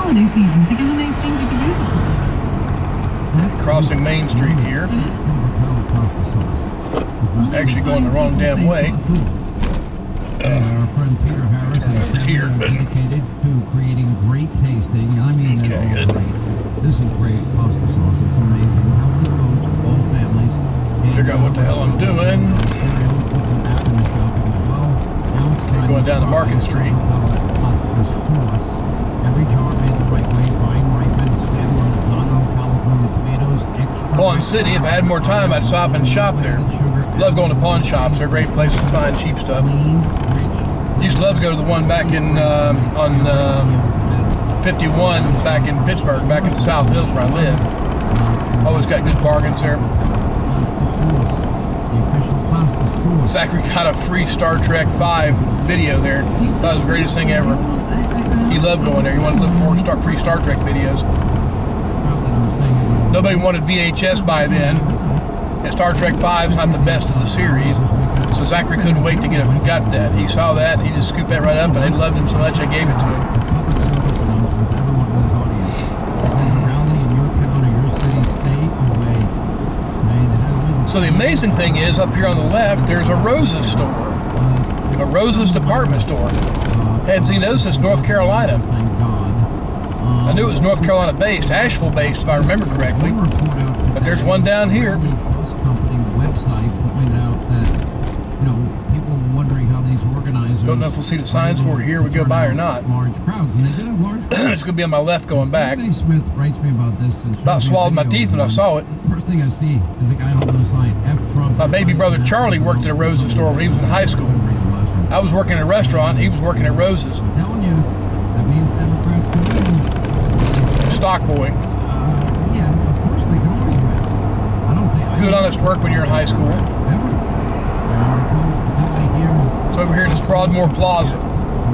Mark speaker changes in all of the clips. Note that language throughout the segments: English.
Speaker 1: holiday season. Think of how many things you could use it for.
Speaker 2: Crossing Main Street here.
Speaker 1: It is.
Speaker 2: Actually going the wrong damn way.
Speaker 3: Our friend Peter Harris is
Speaker 2: here,
Speaker 3: dedicated to creating great tasting. I mean,
Speaker 2: Okay,
Speaker 3: they're
Speaker 2: good.
Speaker 3: all great. This is great pasta sauce. It's amazing. Healthy foods for all families.
Speaker 2: Figure out what the hell I'm doing. Okay, going down to Market Street.
Speaker 3: Pasta sauce. Every jar made the right way. Vine ripened San Marzano, California tomatoes. Extra
Speaker 2: Pawn City, if I had more time, I'd stop and shop there. Love going to pawn shops. They're great places to find cheap stuff.
Speaker 3: Clean, rich,
Speaker 2: Used to love to go to the one back in on 51 back in Pittsburgh, back in the South Hills where I live. Always got good bargains there.
Speaker 3: pasta sauce. The official pasta sauce.
Speaker 2: Zachary got a free Star Trek 5 video there. Thought it was the greatest thing ever. He loved going there. He wanted to look for more free Star Trek videos. Nobody wanted VHS by then. And Star Trek 5 is not the best of the series. So Zachary couldn't wait to got that. He saw that, he just scooped that right up, and they loved him so much I gave it to him. So the amazing thing is, up here on the left, there's a Rose's store. A Rose's department store. Hadn't seen those since North Carolina.
Speaker 3: Thank God.
Speaker 2: I knew it was North Carolina based, Asheville based if I remember correctly. But there's one down here.
Speaker 3: The bus company website pointed out that, people were wondering how these organizers.
Speaker 2: Don't know if we'll see the signs for it here we go by or not.
Speaker 3: Large crowds, and they did have large crowds.
Speaker 2: It's going to be on my left going back.
Speaker 3: Stephen A. Smith writes me about this. And
Speaker 2: About swallowed my teeth when I saw it.
Speaker 3: First thing I see is a guy holding a sign, F Trump.
Speaker 2: My baby brother Charlie worked at a Rose's store when he was in high school. I was working at a restaurant, he was working at Rose's.
Speaker 3: I'm telling you, that means Democrats can win.
Speaker 2: Stock boy.
Speaker 3: Yeah, of course they can always win. I don't think.
Speaker 2: Good honest work when you're in high school.
Speaker 3: Ever. Until I hear.
Speaker 2: It's over here in this Broadmoor Plaza,
Speaker 3: In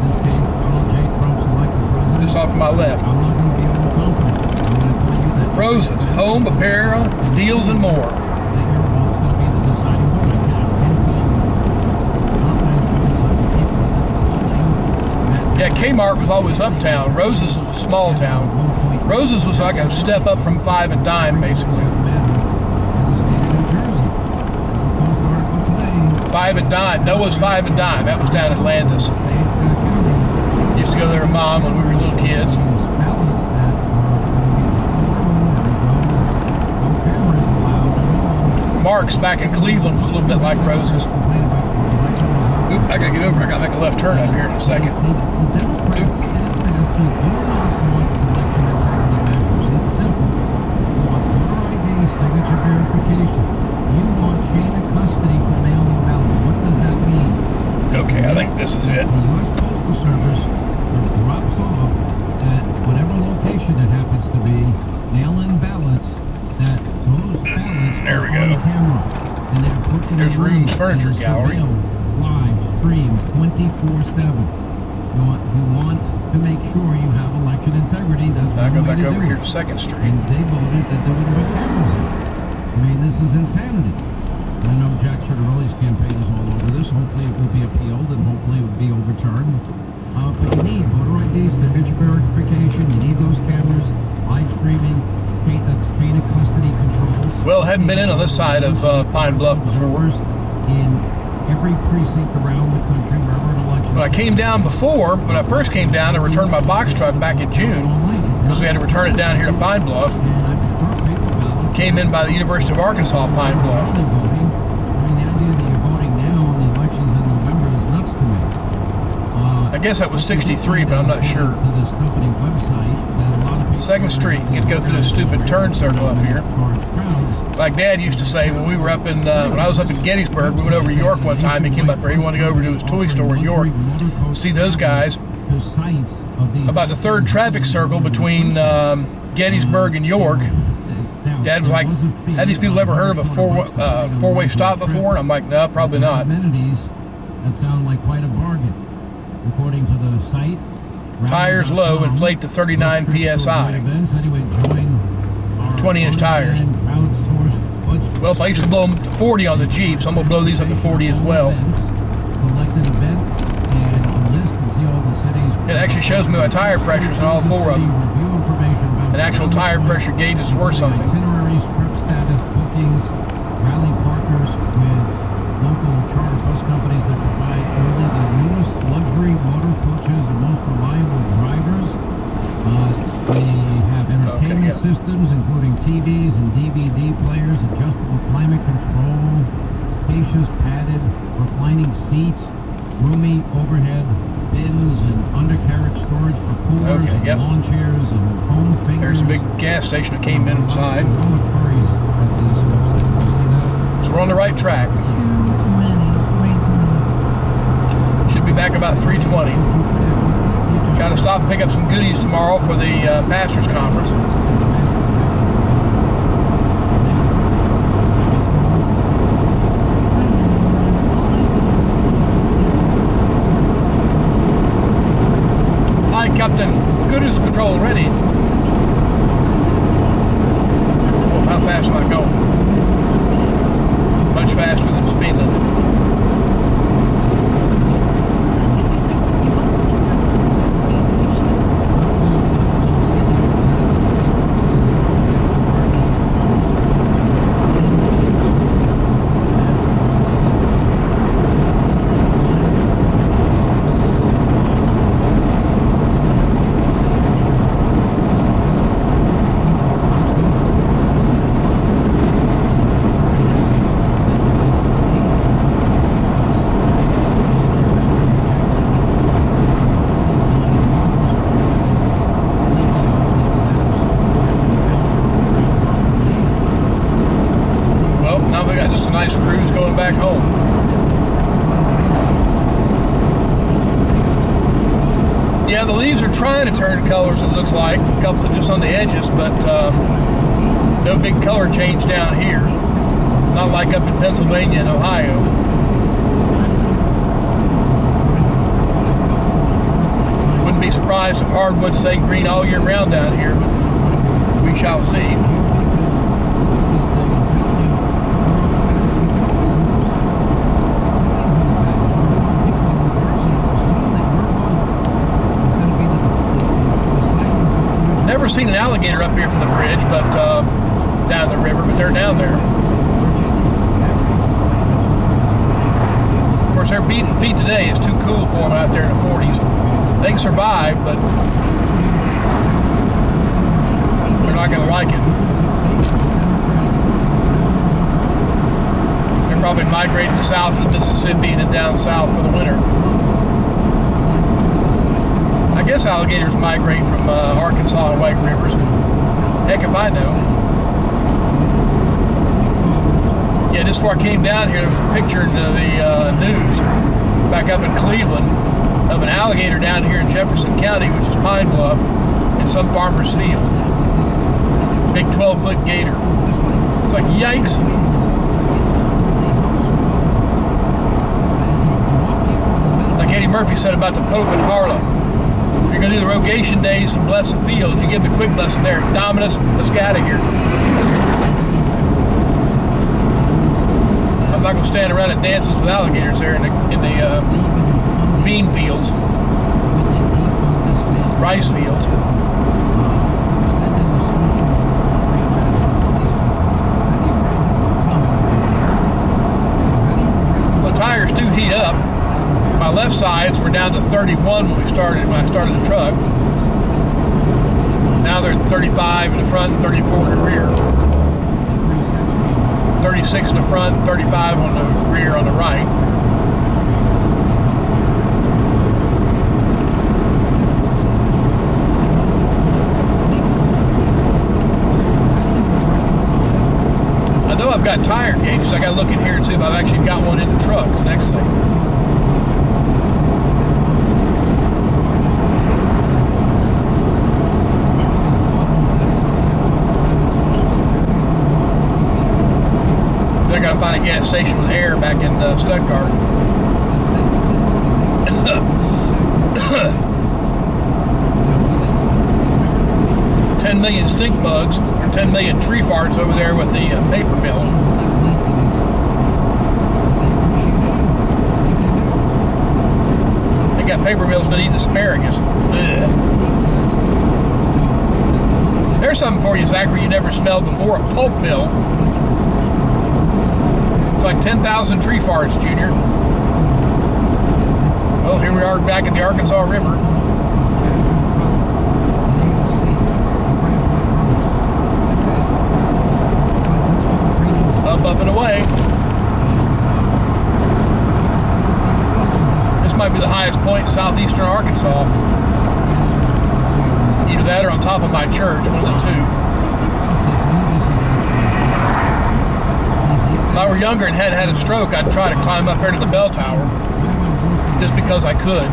Speaker 3: this case, Donald J. Trump selected president.
Speaker 2: just off to my left.
Speaker 3: I'm not going to be overconfident. I'm going to tell you that.
Speaker 2: Rose's, home, apparel, deals, and more.
Speaker 3: That your vote's going to be the deciding vote. I can tell you confidence because of the people that did the polling.
Speaker 2: Yeah, Kmart was always uptown. Rose's was a small town. Rose's was like a step up from Five and Dime, basically.
Speaker 3: In the state of New Jersey. Post article today.
Speaker 2: Five and Dime. Noah's Five and Dime. That was down at Landis.
Speaker 3: County.
Speaker 2: Used to go there with Mom when we were little kids.
Speaker 3: Ballots that are going to be no cameras allowed at all.
Speaker 2: Mark's back in Cleveland was a little bit like Rose's.
Speaker 3: Complain about the election results.
Speaker 2: Oop, I gotta get over. I gotta make a left turn up here in a second.
Speaker 3: The Democrats steadfastly do not want election integrity measures. It's simple. You want voter ID, signature verification. You want chain of custody for mail-in ballots. What does that mean?
Speaker 2: Okay, I think this is it.
Speaker 3: The U.S. Postal Service drops off at whatever location it happens to be, mail-in ballots, that those ballots
Speaker 2: There we
Speaker 3: are on
Speaker 2: go.
Speaker 3: camera. And they're put in
Speaker 2: There's
Speaker 3: a room
Speaker 2: Rooms Furniture
Speaker 3: and
Speaker 2: Gallery.
Speaker 3: surveilled, live, streamed, 24/7. You want to make sure you have election integrity. That's
Speaker 2: I
Speaker 3: one
Speaker 2: go
Speaker 3: way
Speaker 2: back
Speaker 3: to
Speaker 2: over
Speaker 3: do
Speaker 2: here
Speaker 3: it.
Speaker 2: to 2nd Street.
Speaker 3: And they voted that they would put cameras in. I mean, this is insanity. I know Jack Ciattarelli's campaign is all over this. Hopefully it will be appealed and hopefully it will be overturned. But you need voter ID, signature verification. You need those cameras, live streaming, that's chain of custody controls.
Speaker 2: Well, hadn't been in on this side of Pine Bluff before.
Speaker 3: In every precinct around the country, wherever an election.
Speaker 2: When I came down before, when I first came down, I returned my box truck back in June because we had to return it down here to Pine Bluff. Came in by the University of Arkansas, Pine Bluff.
Speaker 3: Voting. I mean, the idea that you're voting now and the election's in November is nuts to me.
Speaker 2: I guess that was 63, but I'm not sure.
Speaker 3: To this company website, that a lot of people
Speaker 2: 2nd Street, you get to go through this stupid turn circle up here.
Speaker 3: large crowds.
Speaker 2: Like Dad used to say when we were up in, when I was up in Gettysburg, we went over to York one time. He came up there, he wanted to go over to his toy store in York, see those guys.
Speaker 3: The sites of these
Speaker 2: About the 3rd traffic circle between Gettysburg and York. Dad was like, had these people ever heard of a four-way stop before? And I'm like, no, probably not.
Speaker 3: Amenities that sound like quite a bargain. According to the site,
Speaker 2: Tires low, inflate to 39 PSI. 20-inch tires. Well, if I used to blow them to 40 on the Jeep, so I'm going to blow these up to 40 as well.
Speaker 3: Select an event and a list and see all the cities.
Speaker 2: It actually shows me my tire pressures on all 4 of them.
Speaker 3: Review
Speaker 2: an actual tire pressure gauge is worth something.
Speaker 3: Itineraries, trip status, bookings, rally partners with local charter bus companies that provide only the newest luxury motor coaches and most reliable drivers. We have entertainment systems, including TVs and DVD players, adjustable climate control, spacious padded reclining seats, roomy overhead bins and undercarriage storage for coolers, lawn chairs, and home fingers.
Speaker 2: There's a big gas station that came in inside.
Speaker 3: All the furries at this website. Did you see that?
Speaker 2: So we're on the right track.
Speaker 1: Too many, way too many.
Speaker 2: Should be back about 3:20. Got to stop and pick up some goodies tomorrow for the pastors conference. Hi, Captain. Good as control ready. Oh, how fast am I going? Much faster than speed limit. Just a nice cruise going back home. Yeah, the leaves are trying to turn colors, it looks like. A couple just on the edges, but no big color change down here. Not like up in Pennsylvania and Ohio. Wouldn't be surprised if hardwoods stay green all year round down here, but we shall see. Never seen an alligator up here from the bridge, but down the river, but they're down there. Of course, their beating feet today is too cool for them out there in the 40s. They can survive, but they're not going to like it. They're probably migrating south of the Mississippi and then down south for the winter. I guess alligators migrate from Arkansas and White Rivers. Heck if I know. Yeah, just before I came down here, there was a picture in the news back up in Cleveland of an alligator down here in Jefferson County, which is Pine Bluff, in some farmer's field. Big 12-foot gator. It's like, yikes. Like Eddie Murphy said about the Pope in Harlem. If you're going to do the rogation days and bless the fields, you give them a quick blessing there. Dominus, let's get out of here. I'm not going to stand around at dances with alligators there in the bean fields, rice fields. The tires do heat up. My left sides were down to 31 when I started the truck. Now they're 35 in the front and 34 in the rear. 36 in the front, 35 on the rear on the right. I know I've got tire gauges. I got to look in here and see if I've actually got one in the truck. The next thing. I gotta find a gas station with air back in Stuttgart. 10 million stink bugs, or 10 million tree farts over there with the paper mill. They got paper mills been eating asparagus. Ugh. Here's something for you, Zachary, you never smelled before, a pulp mill. It's like 10,000 tree farts, Junior. Well, here we are back in the Arkansas River. Up and away. This might be the highest point in southeastern Arkansas. Either that or on top of my church, one of the two. If I were younger and hadn't had a stroke, I'd try to climb up there to the bell tower, just because I could.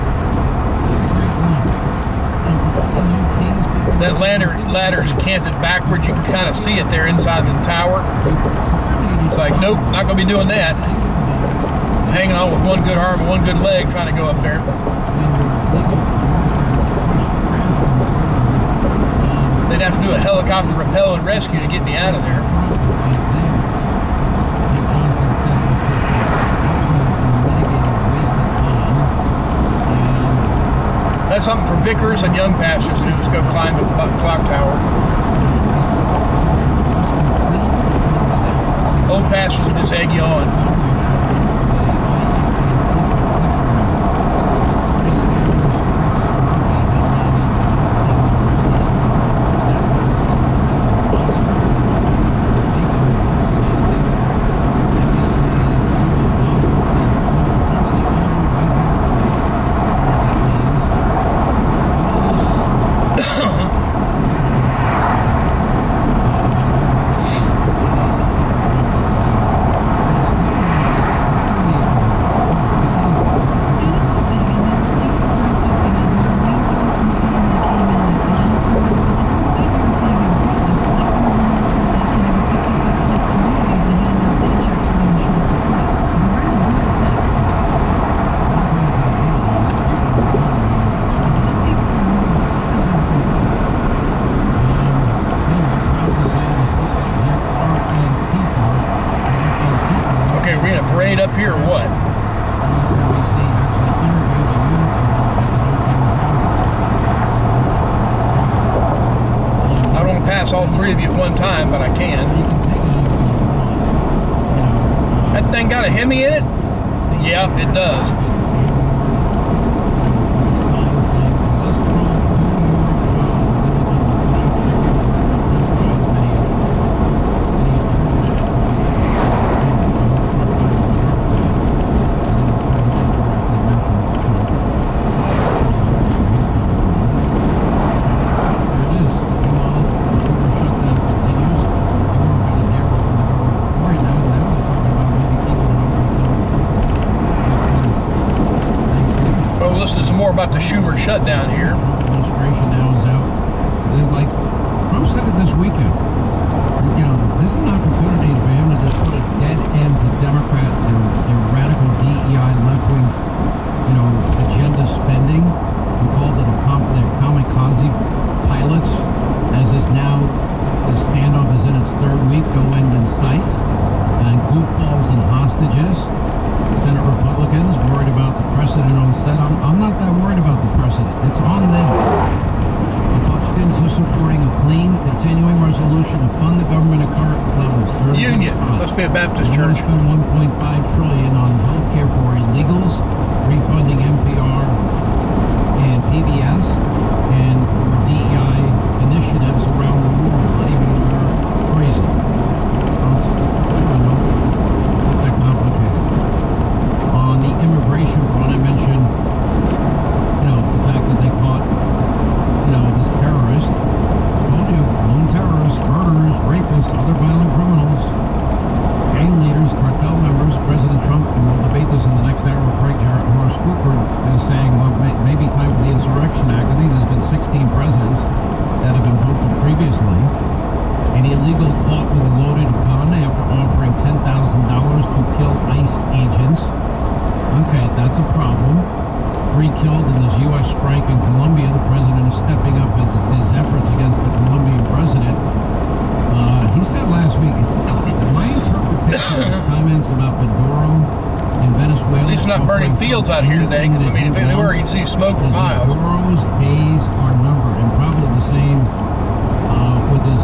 Speaker 2: That ladder is canted backwards. You can kind of see it there inside the tower. It's like, nope, not going to be doing that. Hanging on with one good arm and one good leg trying to go up there. They'd have to do a helicopter rappel and rescue to get me out of there. That's something for Vickers and young pastors to do, is go climb the clock tower. Old pastors will just egg you on. Up here or what? I don't want to pass all three of you at one time, but I can. That thing got a Hemi in it? Yeah, it does. More about the Schumer shutdown here.
Speaker 3: Administration now is out. It's like Trump said it this weekend. You know, this is an opportunity for him to just put a dead end to Democrat, their radical DEI left-wing, agenda spending. He called it their kamikaze pilots, as is now the standoff is in its third week, go end in sight, and goofballs and hostages. Senate Republicans worried about the precedent on set. I'm not that worried about the precedent. It's on them. Republicans are supporting a clean, continuing resolution to fund the government at current levels.
Speaker 2: Union. Must be a Baptist church.
Speaker 3: Spend $1.5 trillion on health care for illegals, refunding NPR and PBS, and for DEI initiatives around the world. Not even crazy. Not that complicated. On the immigration front, I mentioned, the fact that they caught, this terrorist. Told you, known terrorists, murderers, rapists, other violent criminals, gang leaders, cartel members. President Trump, and we'll debate this in the next hour with Craig Horace Cooper, is saying, well, maybe time for the Insurrection Act. I think there's been 16 presidents that have been voted previously. An illegal caught with a loaded gun after offering $10,000 to kill ICE agents. Okay, that's a problem. 3 killed in this U.S. strike in Colombia. The president is stepping up his efforts against the Colombian president. He said last week, my interpretation of his comments about Maduro in Venezuela...
Speaker 2: At least not burning fields out here today, because, if they were, you'd see smoke for miles.
Speaker 3: Maduro's days are numbered, and probably the same with his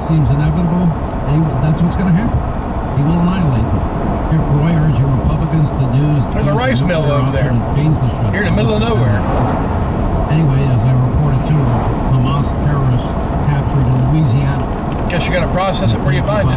Speaker 3: seems inevitable, that's what's going to happen. He will annihilate them. If Roy urged you Republicans to do...
Speaker 2: There's a rice mill over there. Here in the middle of nowhere.
Speaker 3: Anyway, as I reported too, Hamas terrorists captured in Louisiana.
Speaker 2: Guess you got to process it where you find it.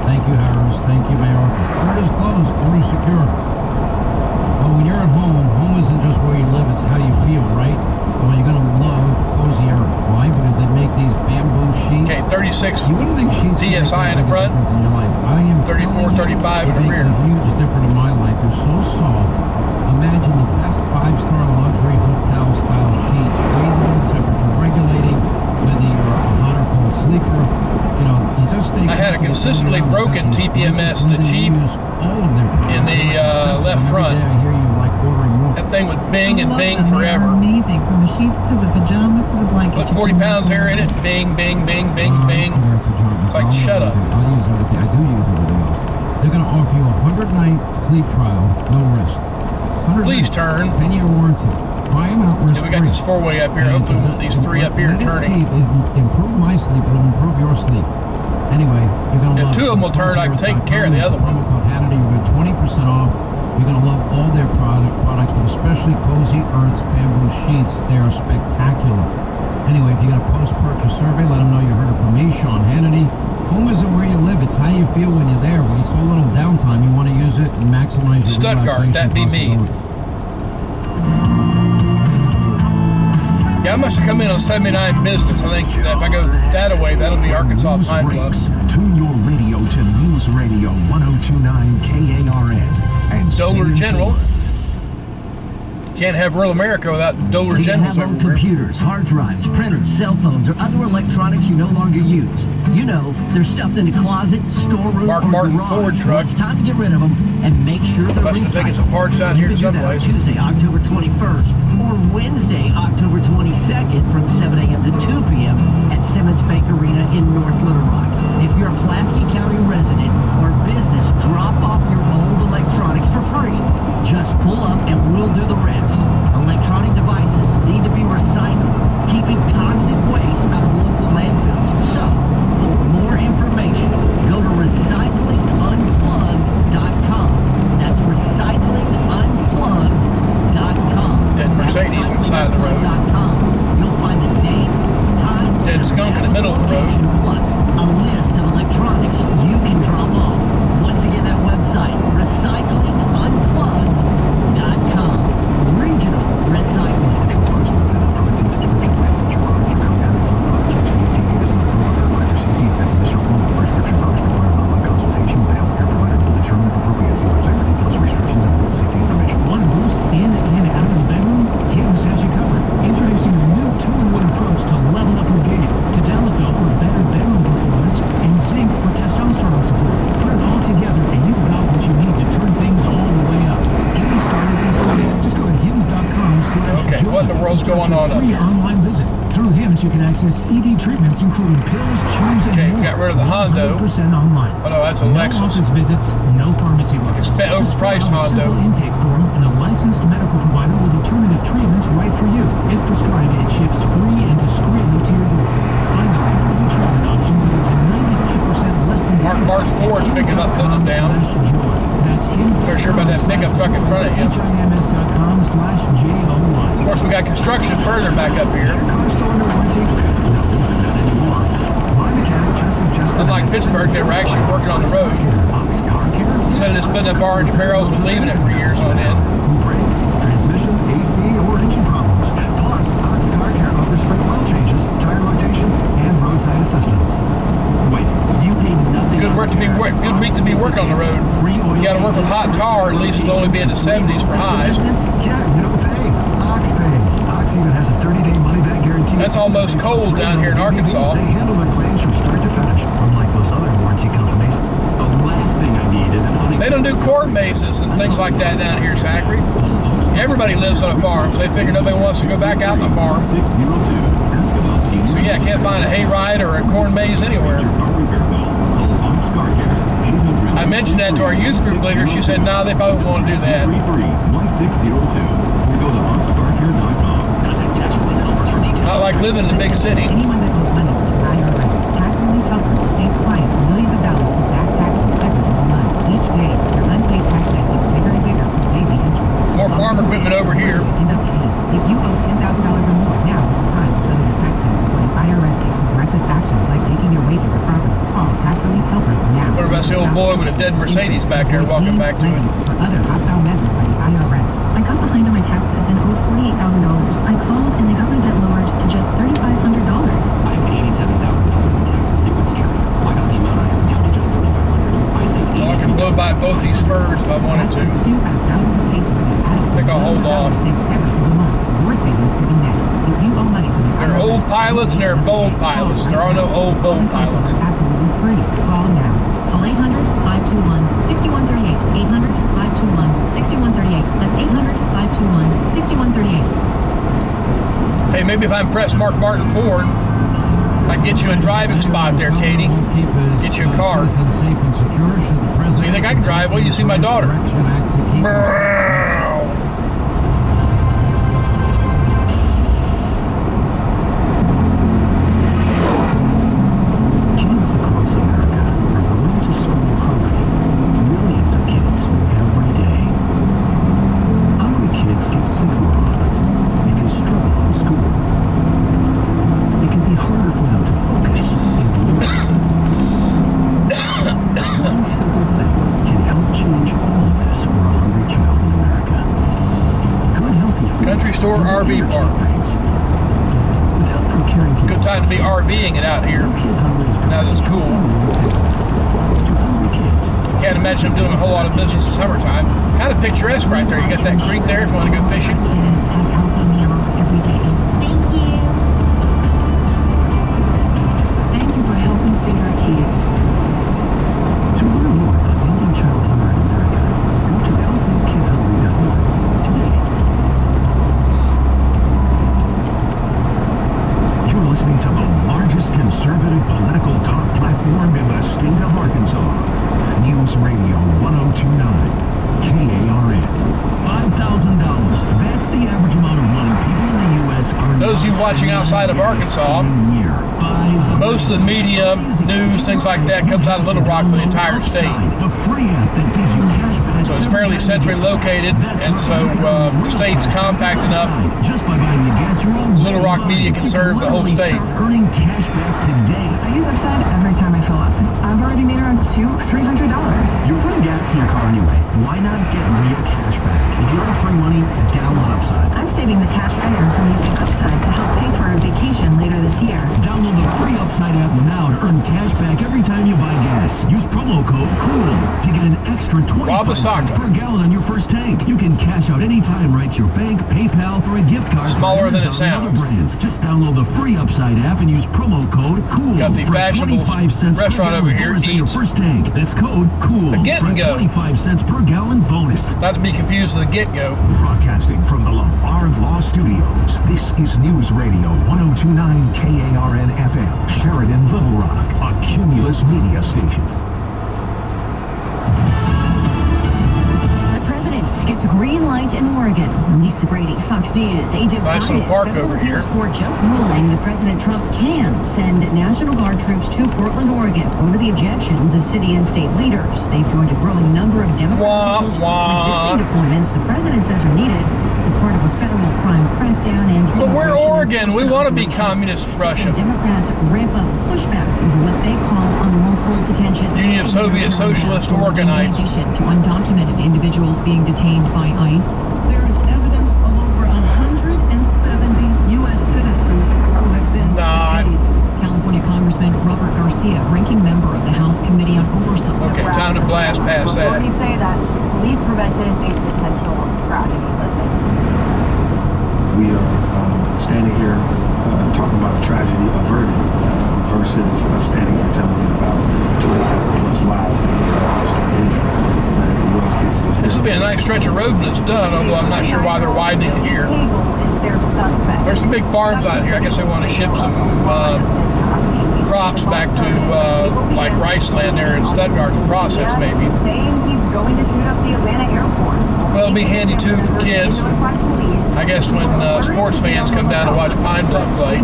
Speaker 3: Thank you, Harris. Thank you, Mayorkas. Border's closed. Border's secure. But when you're at home isn't just where you live, it's how you feel, right? Well, you're going to love Cozy Earth. Why? Because they make these bamboo sheets.
Speaker 2: Okay, 36
Speaker 3: You wouldn't think sheets
Speaker 2: DSI in the front,
Speaker 3: in your life. I am
Speaker 2: 34, 35 in the rear.
Speaker 3: It makes a huge difference in my life. They're so soft. Imagine the best 5-star luxury hotel style sheets, breathable, temperature regulating, whether you're a hot or cold sleeper. You know, you just stay.
Speaker 2: I had a consistently broken TPMS, the Jeep, in the left front. That thing would bing and bing forever.
Speaker 1: Amazing, from the sheets to the pajamas to the blankets.
Speaker 2: Put 40 pounds air in it, bing, bing, bing, bing, bing. It's like, shut up.
Speaker 3: I'll use everything. I do use everything else. They're going to offer you a 100-night sleep trial, no risk.
Speaker 2: Please turn.
Speaker 3: 10-year warranty. Try them out risk-free.
Speaker 2: We got this 4-way up here. Hopefully, we want these 3 up here turning.
Speaker 3: Improve my sleep, it'll improve your sleep. Anyway, you're going to love
Speaker 2: 2 of them will turn. I can take care of the other one.
Speaker 3: Promo code Hannity, you get 20% off. You're going to love all their products, but especially Cozy Earth's bamboo sheets. They are spectacular. Anyway, if you get a post-purchase survey, let them know you heard it from me, Sean Hannity. Home isn't where you live, it's how you feel when you're there. With so little downtime, you want to use it and maximize your
Speaker 2: Stuttgart, that be me. Yeah, I must have come in on 79 business. I think if I go that away, that'll be Arkansas Pine Bluff.
Speaker 4: Tune your radio to News Radio 1029 KARN. And
Speaker 2: Dollar General. Can't have rural America without Dollar
Speaker 5: Do you
Speaker 2: Generals
Speaker 5: have old
Speaker 2: everywhere.
Speaker 5: computers, hard drives, printers, cell phones, or other electronics you no longer use? You know, they're stuffed in a closet, storeroom,
Speaker 2: Mark
Speaker 5: or
Speaker 2: Martin
Speaker 5: garage.
Speaker 2: Ford
Speaker 5: Well,
Speaker 2: truck.
Speaker 5: it's time to get rid of them and make sure they're
Speaker 2: Must have taken
Speaker 5: recycled.
Speaker 2: some parts down here
Speaker 5: You
Speaker 2: to
Speaker 5: can do that on
Speaker 2: someplace.
Speaker 5: Tuesday, October 21st, or Wednesday, October 22nd, from 7 a.m. to 2 p.m. at Simmons Bank Arena in North Little Rock. If you're a Pulaski County resident or business, drop off your old electronics for free. Just pull up and we'll do the rest. Electronic devices need to be recycled, keeping toxic waste out of local landfills. So, for more information, go to recyclingunplugged.com. That's recyclingunplugged.com.
Speaker 2: Dead Mercedes on the side of the road.
Speaker 5: You'll find the dates, times,
Speaker 2: Dead skunk in the middle of the road.
Speaker 5: location, plus a list of electronics you can drop off. Once again, that website, recyclingunplugged.com. Regional recycling.
Speaker 4: Actual first one then upfront and subscription plan feature products are compounded drug products which the FDA does not approve or verify for safety, effectiveness, or quality. Prescription products require an online consultation with a healthcare provider who will determine if appropriate. See website for details, restrictions, and adult safety information.
Speaker 6: Want to boost in and out of the bedroom? Hims has you covered. Introducing a new 2-in-1 approach to level up your game. Tadalafil for better bedroom performance and zinc for testosterone support. Put it all together and you've got what you need to turn things all the way up. Getting started is simple. Just go to hims.com/join.
Speaker 2: Okay, what in the world's going on up
Speaker 6: Free
Speaker 2: here?
Speaker 6: online visit. Through Hims, you can access ED treatments including pills, chews, and
Speaker 2: Okay,
Speaker 6: more.
Speaker 2: got rid of the Hondo.
Speaker 6: 100% online.
Speaker 2: Oh no, that's a
Speaker 6: No
Speaker 2: Lexus.
Speaker 6: office visits, no pharmacy looks.
Speaker 2: It's
Speaker 6: Just
Speaker 2: overpriced
Speaker 6: fill out a
Speaker 2: Hondo.
Speaker 6: simple intake form, and a licensed medical provider will determine if treatment's right for you. If prescribed, it ships free and discreetly to your door. Find affordable treatment options at up to 95% less than
Speaker 2: Mark Ford's picking up, putting it down.
Speaker 6: That's
Speaker 2: They're sure about that pickup truck in front of him.
Speaker 6: HIMS.com/JOY.
Speaker 2: Of course, we got construction further back up here.
Speaker 4: Car still under warranty? No, not anymore. My mechanic just suggested...
Speaker 2: Unlike Pittsburgh, they were actually working on the road.
Speaker 4: Ox Car Care?
Speaker 2: Instead of just putting up orange barrels and leaving it for years on end.
Speaker 4: Brakes, transmission, AC, or engine problems. Plus, Ox Car Care offers free oil changes, tire rotation, and roadside assistance. Wait, you pay nothing.
Speaker 2: Good week to be working on the road. You got to work with hot tar. At least it'll only be in the 70s for highs.
Speaker 4: Yeah, you don't pay. Ox pays. Ox even has a 30-day money-back guarantee.
Speaker 2: That's almost cold down here in Arkansas.
Speaker 4: They handle their claims from start to finish, unlike those other warranty companies.
Speaker 7: The last thing I need is an
Speaker 2: They don't do corn mazes and things like that down here, Zachary. Everybody lives on a farm, so they figure nobody wants to go back out on the farm.
Speaker 7: 602 Escabel Senior.
Speaker 2: So yeah, can't find a hayride or a corn maze anywhere.
Speaker 7: Car repair bill. Call Ox Car Care. 800.
Speaker 2: I mentioned that to our youth group leader. She said, no, they probably won't want to do that.
Speaker 7: 233-1602. Or go to oxcarcare.com.
Speaker 5: Contact Tax Relief Helpers for details.
Speaker 2: Not like living in the big city.
Speaker 1: Anyone that owes money from the IRS, tax relief
Speaker 2: boy with a dead Mercedes back there walking back to it.
Speaker 8: For other hostile methods by the IRS.
Speaker 9: I got behind on my taxes and owed $48,000. I called and they got my debt lowered to just $3,500.
Speaker 10: I owed $87,000 in taxes. It was scary. I got the amount I owed down to just $3,500. I saved
Speaker 2: Well, I can blow by both these Fords if I wanted to.
Speaker 8: Two out of thousands of cases of the adult.
Speaker 2: Think I'll hold off.
Speaker 8: Every single month. Your savings could be next. If you owe money to the
Speaker 2: There are old pilots and there are bold pilots. There are no old bold pilots.
Speaker 8: Absolutely free. Call now.
Speaker 9: Call 800-521-6138. 800-521-6138. That's 800-521-6138.
Speaker 2: Hey, maybe if I impress Mark Martin Ford, I can get you a driving spot there, Katie. Get you a car.
Speaker 3: Safe and secure should the president.
Speaker 2: So you think I can drive? Well, you see my daughter.
Speaker 3: Correction Act to keep
Speaker 4: Kids across America are going to school hungry. Millions of kids every day. Hungry kids get sick more often and can struggle in school. It can be harder for them to focus and learn. One simple thing can help change all of this for a hungry child in America. Good healthy food.
Speaker 2: Country store
Speaker 4: and the
Speaker 2: RV
Speaker 4: energy
Speaker 2: park.
Speaker 4: it brings. With help from caring people.
Speaker 2: Good time to be RVing it out here.
Speaker 4: No kid hungry is
Speaker 2: Now that it's cool.
Speaker 4: To hungry kids.
Speaker 2: Can't imagine I'm doing a whole lot of business in summertime. Kind of picturesque right there. You got that creek there if you want to go fishing.
Speaker 8: Kids have healthy meals every day.
Speaker 9: Thank you.
Speaker 8: Thank you for helping feed our kids.
Speaker 4: To learn more about ending child hunger in America, go to helpmokidhungry.org today.
Speaker 11: You're listening to the largest conservative political talk platform in the state of Arkansas. News Radio 1029, KARN.
Speaker 6: $5,000. That's the average amount of money people in the U.S. earn.
Speaker 2: Those of you watching outside of Arkansas,
Speaker 6: year.
Speaker 2: most of the media, news, things like that comes out of Little Rock for the entire state.
Speaker 6: The free app that gives you cash back.
Speaker 2: So it's fairly centrally located, and so the state's compact enough.
Speaker 6: Just by buying the gas you're already
Speaker 2: Little Rock
Speaker 6: buying,
Speaker 2: media can
Speaker 6: you
Speaker 2: serve the whole
Speaker 6: literally
Speaker 2: state.
Speaker 6: start earning cash back today.
Speaker 8: I use Upside every time I fill up. I've already made around $300.
Speaker 11: You're putting gas in your car anyway. Why not get real cash back? If you like free money, download Upside.
Speaker 8: I'm saving the cash I earn from using Upside to help pay for a vacation later this year.
Speaker 6: Download the free Upside app now to earn cash back every time you buy gas. Use promo code COOL to get an extra 25 cents per gallon on your first tank. You can cash out anytime right to your bank, PayPal, or a gift card.
Speaker 2: Smaller than it
Speaker 6: Amazon and other
Speaker 2: sounds.
Speaker 6: brands. Just download the free Upside app and use promo code COOL
Speaker 2: Got the
Speaker 6: for
Speaker 2: fashionable
Speaker 6: 25 cents
Speaker 2: restaurant
Speaker 6: per
Speaker 2: over
Speaker 6: gallon
Speaker 2: here,
Speaker 6: bonus on your
Speaker 2: Eats.
Speaker 6: first tank. That's code COOL
Speaker 2: A Get
Speaker 6: for
Speaker 2: and Go.
Speaker 6: 25 cents per gallon bonus.
Speaker 2: Not to be confused with the get-go.
Speaker 11: Broadcasting from the LaFar Law Studios, this is News Radio 1029 KARN FM, Sheridan, Little Rock, a Cumulus media station.
Speaker 12: The president gets a green light in Oregon. Lisa Brady, Fox News. A
Speaker 2: Nice little
Speaker 12: divided
Speaker 2: park
Speaker 12: federal
Speaker 2: over here.
Speaker 12: appeals court just ruling that President Trump can send National Guard troops to Portland, Oregon over the objections of city and state leaders. They've joined a growing number of Democrat officials resisting deployments the president says are needed as part of a federal crime crackdown and
Speaker 2: But we're
Speaker 12: immigration
Speaker 2: Oregon. We
Speaker 12: enforcement
Speaker 2: want to be
Speaker 12: operations.
Speaker 2: communist Russia.
Speaker 12: As Democrats ramp up pushback over what they call unlawful detentions.
Speaker 2: Union of Soviet Socialist Organites.
Speaker 9: In addition to undocumented individuals being detained by ICE,
Speaker 13: There is evidence of over 170 U.S. citizens who have been detained.
Speaker 9: California Congressman Robert Garcia, ranking member of the House Committee on Oversight.
Speaker 2: Okay, time to blast past that.
Speaker 14: Authorities say that police prevented a potential tragedy. Listen.
Speaker 15: We are standing here talking about a tragedy averted versus us standing here telling you about 27+ lives that were lost or injured. The world's business.
Speaker 2: This will be a nice stretch of road when it's done, although I'm not sure why they're widening it here.
Speaker 14: Is their suspect.
Speaker 2: There's some big farms out here. I guess they want to ship some crops back to like rice land there in Stuttgart to process maybe.
Speaker 14: Saying he's going to shoot up the Atlanta airport.
Speaker 2: Well, it'll be handy too for kids. I guess when sports fans come down to watch Pine Bluff play.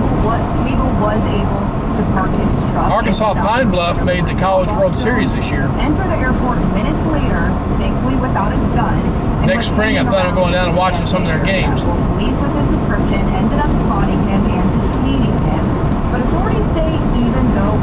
Speaker 14: Weagle was able to park his truck.
Speaker 2: Arkansas Pine Bluff made the College World Series this year.
Speaker 14: Enter the airport minutes later, thankfully without his gun.
Speaker 2: Next spring, I plan on going down and watching some of their games.
Speaker 14: Police with his description ended up spotting him and detaining him. But authorities say even though